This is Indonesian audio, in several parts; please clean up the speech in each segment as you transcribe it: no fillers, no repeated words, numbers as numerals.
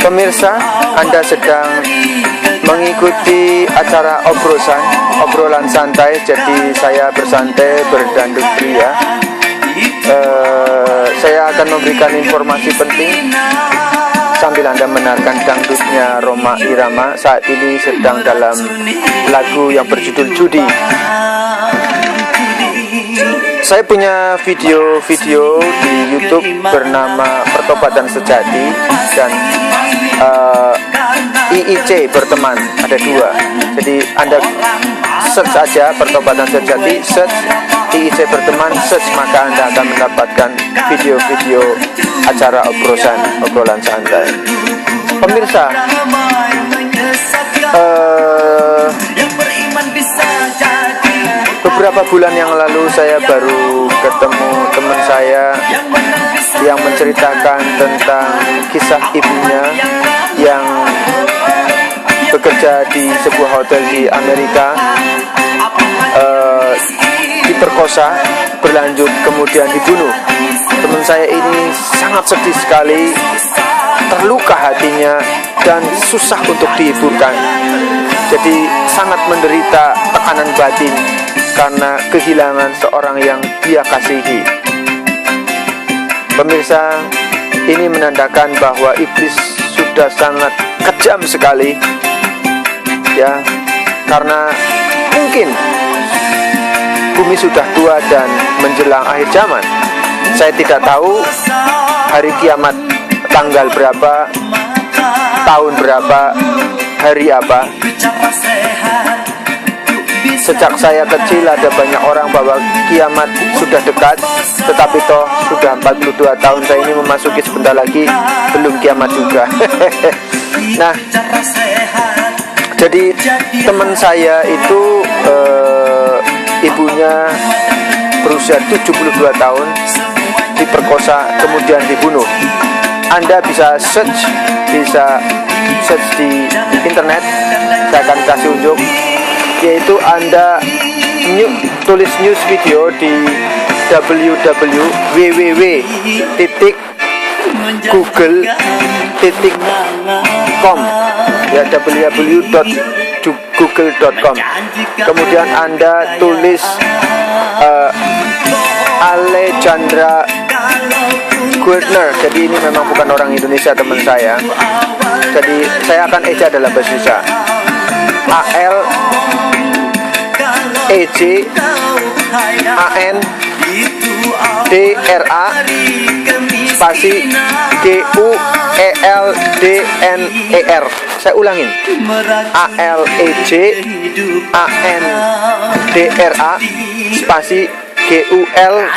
Pemirsa, Anda sedang mengikuti acara obrolan santai. Jadi saya bersantai berdanduk pria. Saya akan memberikan informasi penting sambil Anda mendengarkan dangdutnya Rhoma Irama. Saat ini sedang dalam lagu yang berjudul Judi. Saya punya video di YouTube bernama Pertobatan Sejati dan IIC Berteman, ada dua. Jadi Anda search saja Pertobatan Sejati, search IIC Berteman, search, maka Anda akan mendapatkan video-video acara obrolan santai. Pemirsa, beberapa bulan yang lalu saya baru ketemu teman saya yang menceritakan tentang kisah ibunya yang bekerja di sebuah hotel di Amerika, diperkosa, berlanjut kemudian dibunuh. Teman saya ini sangat sedih sekali, terluka hatinya dan susah untuk dihiburkan. Jadi sangat menderita tekanan batin karena kehilangan seorang yang dia kasihi. Pemirsa, ini menandakan bahwa iblis sudah sangat kejam sekali, ya, karena mungkin bumi sudah tua dan menjelang akhir zaman. Saya tidak tahu hari kiamat tanggal berapa, tahun berapa, hari apa. Sejak saya kecil ada banyak orang bahwa kiamat sudah dekat, tetapi toh sudah 42 tahun saya ini memasuki, sebentar lagi belum kiamat juga. Nah, jadi teman saya itu ibunya berusia 72 tahun, diperkosa kemudian dibunuh. Anda bisa search di internet, saya akan kasih unjuk, yaitu Anda tulis news video di www.google.com, ya, www.google.com. Kemudian Anda tulis Alejandra Gardner. Jadi ini memang bukan orang Indonesia, teman saya. Jadi saya akan eja dalam bahasa Indonesia. ALEJANDRA spasi GUELDNER. Saya ulangin, ALEJANDRA spasi GUELDNER.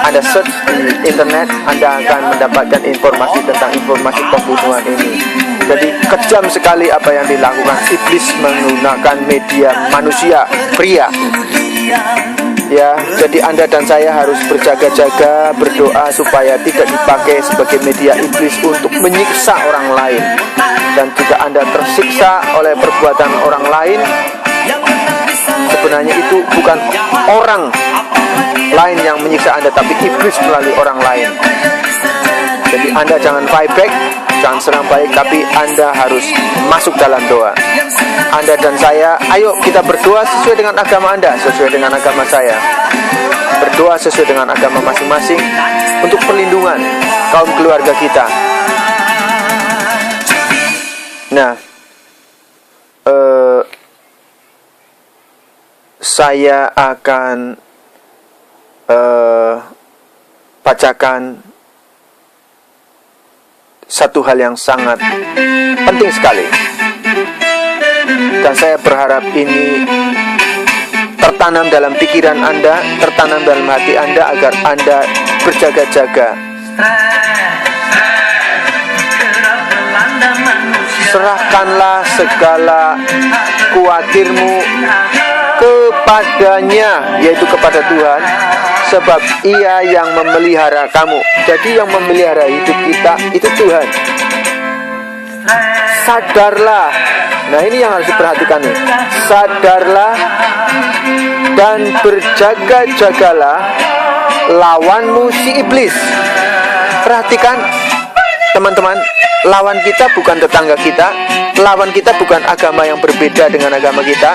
Anda search di internet, Anda akan mendapatkan informasi tentang informasi pembunuhan ini. Jadi kejam sekali apa yang dilakukan iblis menggunakan media manusia pria. Ya, jadi Anda dan saya harus berjaga-jaga, berdoa supaya tidak dipakai sebagai media iblis untuk menyiksa orang lain. Dan jika Anda tersiksa oleh perbuatan orang lain, sebenarnya itu bukan orang lain yang menyiksa Anda, tapi iblis melalui orang lain. Jadi Anda jangan fight back, jangan serang balik, tapi Anda harus masuk dalam doa. Anda dan saya, ayo kita berdoa sesuai dengan agama Anda, sesuai dengan agama saya. Berdoa sesuai dengan agama masing-masing untuk perlindungan kaum keluarga kita. Nah, saya akan bacakan satu hal yang sangat penting sekali, dan saya berharap ini tertanam dalam pikiran Anda, tertanam dalam hati Anda, agar Anda berjaga-jaga. Serahkanlah segala khawatirmu kepadanya, yaitu kepada Tuhan, sebab Ia yang memelihara kamu. Jadi yang memelihara hidup kita itu Tuhan. Sadarlah. Nah, ini yang harus diperhatikan nih. Sadarlah dan berjaga-jagalah lawanmu si iblis. Perhatikan teman-teman, lawan kita bukan tetangga kita, lawan kita bukan agama yang berbeda dengan agama kita,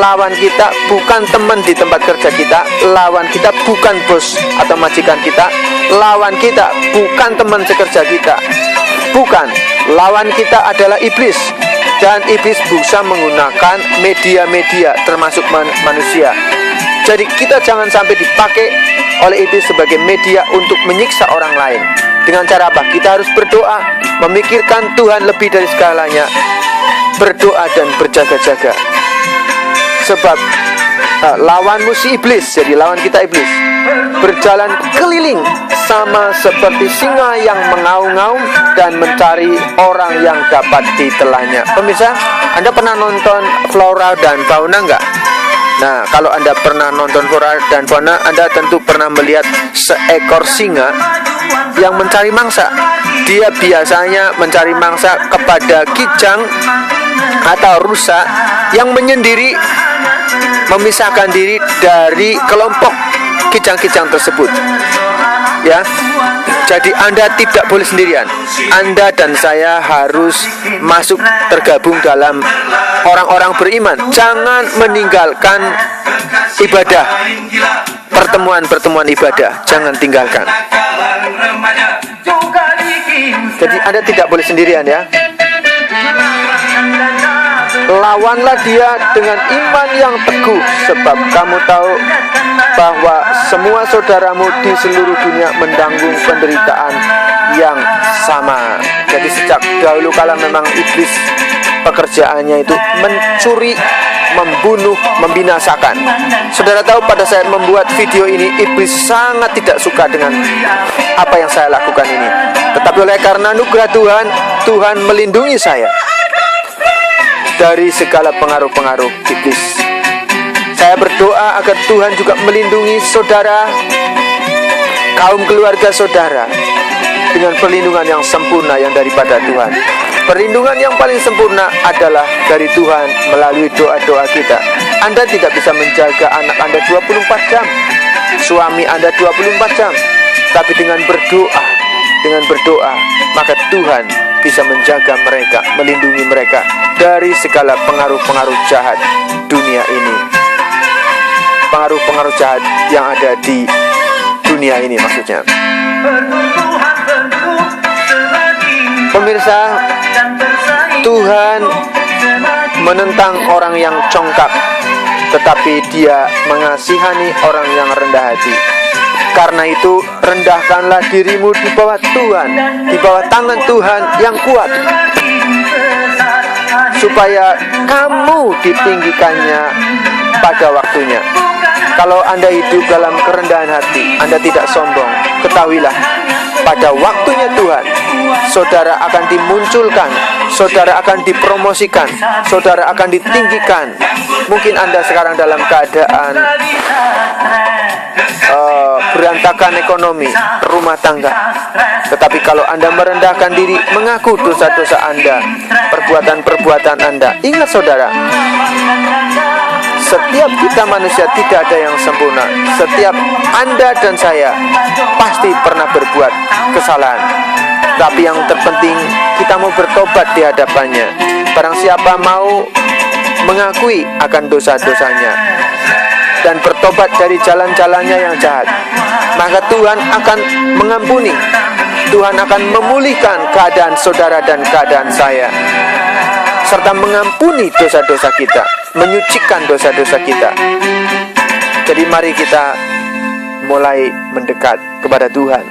lawan kita bukan teman di tempat kerja kita, lawan kita bukan bos atau majikan kita, lawan kita bukan teman sekerja kita, bukan. Lawan kita adalah iblis. Dan iblis bisa menggunakan media-media termasuk manusia. Jadi kita jangan sampai dipakai oleh iblis sebagai media untuk menyiksa orang lain. Dengan cara apa? Kita harus berdoa, memikirkan Tuhan lebih dari segalanya, berdoa dan berjaga-jaga. Sebab lawanmu si iblis, jadi lawan kita iblis, berjalan keliling sama seperti singa yang mengaum-ngaum dan mencari orang yang dapat ditelannya. Pemirsa, Anda pernah nonton Flora dan Fauna enggak? Nah, kalau Anda pernah nonton Flora dan Fauna, Anda tentu pernah melihat seekor singa yang mencari mangsa. Dia biasanya mencari mangsa kepada kijang atau rusa yang menyendiri, memisahkan diri dari kelompok kijang-kijang tersebut. Ya, jadi Anda tidak boleh sendirian. Anda dan saya harus masuk tergabung dalam orang-orang beriman. Jangan meninggalkan ibadah, pertemuan-pertemuan ibadah. Jangan tinggalkan. Jadi Anda tidak boleh sendirian ya. Lawanlah dia dengan iman yang teguh, sebab kamu tahu bahwa semua saudaramu di seluruh dunia menanggung penderitaan yang sama. Jadi sejak dahulu kala memang iblis pekerjaannya itu mencuri, membunuh, membinasakan. Saudara tahu pada saat membuat video ini, iblis sangat tidak suka dengan apa yang saya lakukan ini. Tetapi oleh karena anugerah Tuhan, Tuhan melindungi saya dari segala pengaruh-pengaruh iblis. Saya berdoa agar Tuhan juga melindungi saudara, kaum keluarga saudara, dengan perlindungan yang sempurna yang daripada Tuhan. Perlindungan yang paling sempurna adalah dari Tuhan melalui doa-doa kita. Anda tidak bisa menjaga anak Anda 24 jam, suami Anda 24 jam, tapi dengan berdoa, maka Tuhan bisa menjaga mereka, melindungi mereka dari segala pengaruh-pengaruh jahat dunia ini. Pengaruh-pengaruh jahat yang ada di dunia ini maksudnya. Pemirsa, Tuhan menentang orang yang congkak, tetapi Dia mengasihani orang yang rendah hati. Karena itu, rendahkanlah dirimu di bawah Tuhan, di bawah tangan Tuhan yang kuat, supaya kamu ditinggikannya pada waktunya. Kalau Anda hidup dalam kerendahan hati, Anda tidak sombong, ketahuilah, pada waktunya Tuhan, saudara akan dimunculkan, saudara akan dipromosikan, saudara akan ditinggikan. Mungkin Anda sekarang dalam keadaan berantakan ekonomi, rumah tangga. Tetapi kalau Anda merendahkan diri, mengaku dosa-dosa Anda, perbuatan-perbuatan Anda, ingat saudara, setiap kita manusia tidak ada yang sempurna. Setiap Anda dan saya pasti pernah berbuat kesalahan. Tapi yang terpenting, kita mau bertobat di hadapannya. Barang siapa mau mengakui akan dosa-dosanya dan bertobat dari jalan-jalannya yang jahat, maka Tuhan akan mengampuni. Tuhan akan memulihkan keadaan saudara dan keadaan saya, serta mengampuni dosa-dosa kita, menyucikan dosa-dosa kita. Jadi mari kita mulai mendekat kepada Tuhan.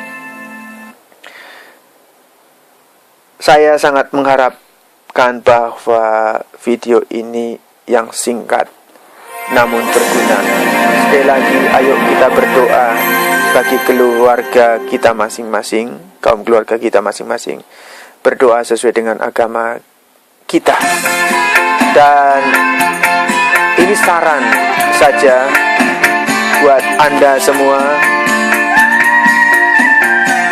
Saya sangat mengharapkan bahwa video ini yang singkat namun berguna. Sekali lagi, ayo kita berdoa bagi keluarga kita masing-masing, kaum keluarga kita masing-masing. Berdoa sesuai dengan agama kita. Dan ini saran saja buat Anda semua.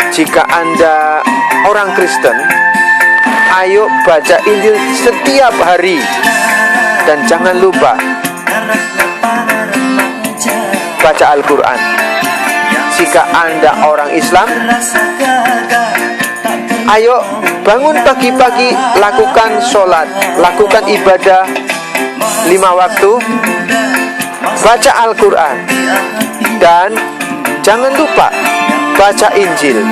Jika Anda orang Kristen, ayo baca Injil setiap hari. Dan jangan lupa baca Al-Quran jika Anda orang Islam, ayo bangun pagi-pagi, lakukan sholat, lakukan ibadah 5 waktu, baca Al-Quran, dan jangan lupa baca Injil.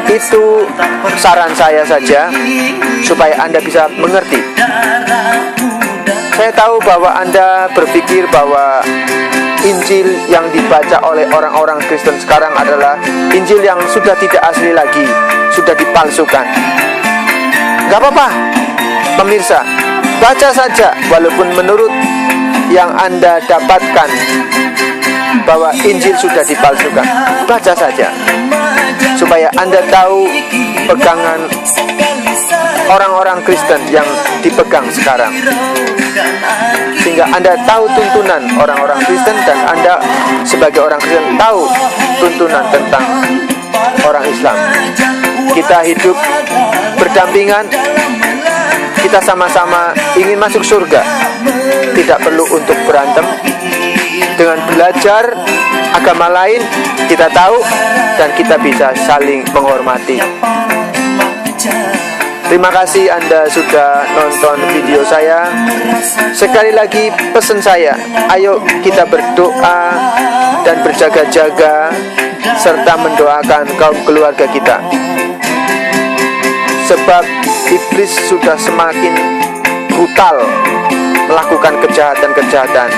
Itu saran saya saja supaya Anda bisa mengerti. Saya tahu bahwa Anda berpikir bahwa Injil yang dibaca oleh orang-orang Kristen sekarang adalah Injil yang sudah tidak asli lagi, sudah dipalsukan. Gak apa-apa, pemirsa, baca saja walaupun menurut yang Anda dapatkan bahwa Injil sudah dipalsukan. Baca saja supaya Anda tahu pegangan orang-orang Kristen yang dipegang sekarang, sehingga Anda tahu tuntunan orang-orang Kristen, dan Anda sebagai orang Kristen tahu tuntunan tentang orang Islam. Kita hidup berdampingan, kita sama-sama ingin masuk surga. Tidak perlu untuk berantem. Dengan belajar agama lain, kita tahu dan kita bisa saling menghormati. Terima kasih Anda sudah nonton video saya. Sekali lagi pesan saya, ayo kita berdoa dan berjaga-jaga serta mendoakan kaum keluarga kita. Sebab iblis sudah semakin brutal melakukan kejahatan-kejahatan.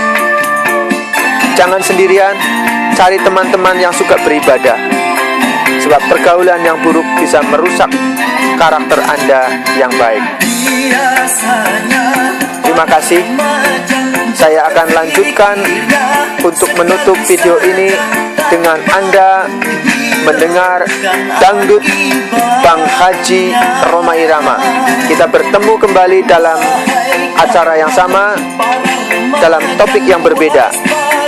Jangan sendirian, cari teman-teman yang suka beribadah. Sebab pergaulan yang buruk bisa merusak karakter Anda yang baik. Terima kasih. Saya akan lanjutkan untuk menutup video ini dengan Anda mendengar dangdut Bang Haji Rhoma Irama. Kita bertemu kembali dalam acara yang sama, dalam topik yang berbeda.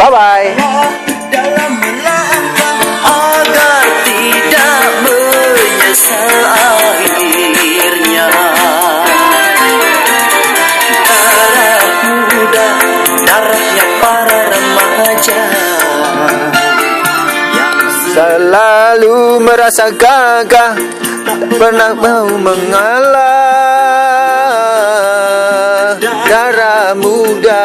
Bye-bye. Agar tidak menyesal akhirnya. Darah muda, darahnya para remaja yang selalu merasa gagah, tak pernah mau mengalah. Darah muda,